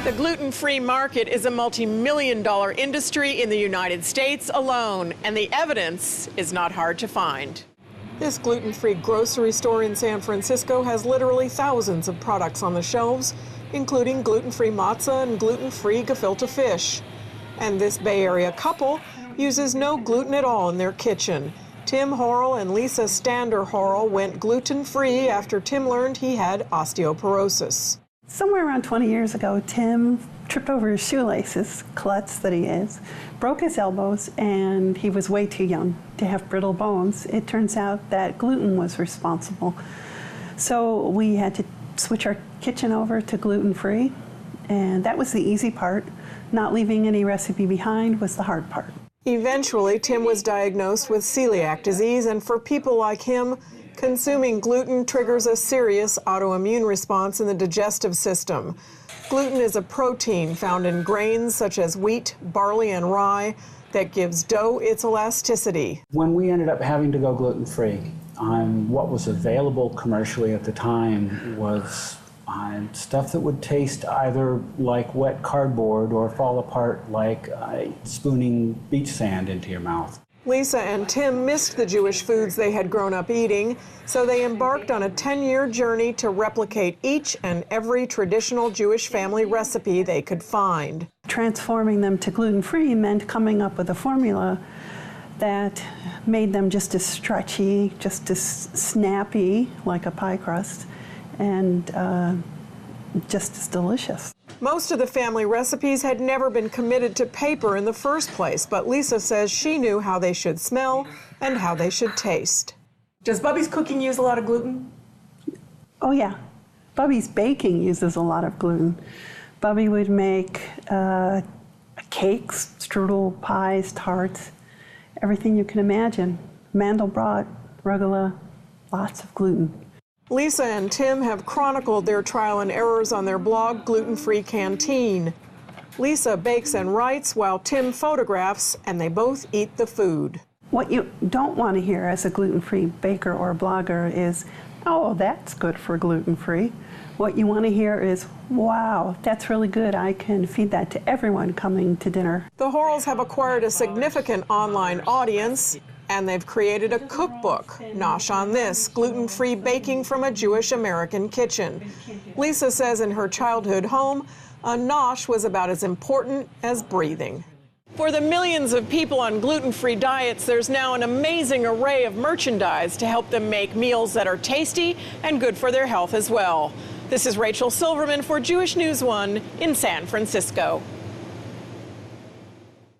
The gluten-free market is a multi-million-dollar industry in the United States alone, and the evidence is not hard to find. This gluten-free grocery store in San Francisco has literally thousands of products on the shelves, including gluten-free matzah and gluten-free gefilte fish. And this Bay Area couple uses no gluten at all in their kitchen. Tim Horel and Lisa Stander-Horel went gluten-free after Tim learned he had osteoporosis. Somewhere around 20 years ago, Tim tripped over his shoelaces, klutz that he is, broke his elbows, and he was way too young to have brittle bones. It turns out that gluten was responsible. So we had to switch our kitchen over to gluten-free, and that was the easy part. Not leaving any recipe behind was the hard part. Eventually, Tim was diagnosed with celiac disease, and for people like him, consuming gluten triggers a serious autoimmune response in the digestive system. Gluten is a protein found in grains such as wheat, barley, and rye that gives dough its elasticity. When we ended up having to go gluten-free, what was available commercially at the time was stuff that would taste either like wet cardboard or fall apart like spooning beach sand into your mouth. Lisa and Tim missed the Jewish foods they had grown up eating, so they embarked on a 10-year journey to replicate each and every traditional Jewish family recipe they could find. Transforming them to gluten-free meant coming up with a formula that made them just as stretchy, just as snappy, like a pie crust, and just as delicious. Most of the family recipes had never been committed to paper in the first place, but Lisa says she knew how they should smell and how they should taste. Does Bubby's cooking use a lot of gluten? Oh yeah, Bubby's baking uses a lot of gluten. Bubby would make cakes, strudel, pies, tarts, everything you can imagine. Mandelbrot, rugelach, lots of gluten. Lisa and Tim have chronicled their trial and errors on their blog, Gluten-Free Canteen. Lisa bakes and writes while Tim photographs, and they both eat the food. What you don't want to hear as a gluten-free baker or blogger is, oh, that's good for gluten-free. What you want to hear is, wow, that's really good. I can feed that to everyone coming to dinner. The Horels have acquired a significant online audience, and they've created a cookbook, Nosh on This, gluten-free baking from a Jewish American kitchen. Lisa says in her childhood home, a nosh was about as important as breathing. For the millions of people on gluten-free diets, there's now an amazing array of merchandise to help them make meals that are tasty and good for their health as well. This is Rachel Silverman for Jewish News 1 in San Francisco.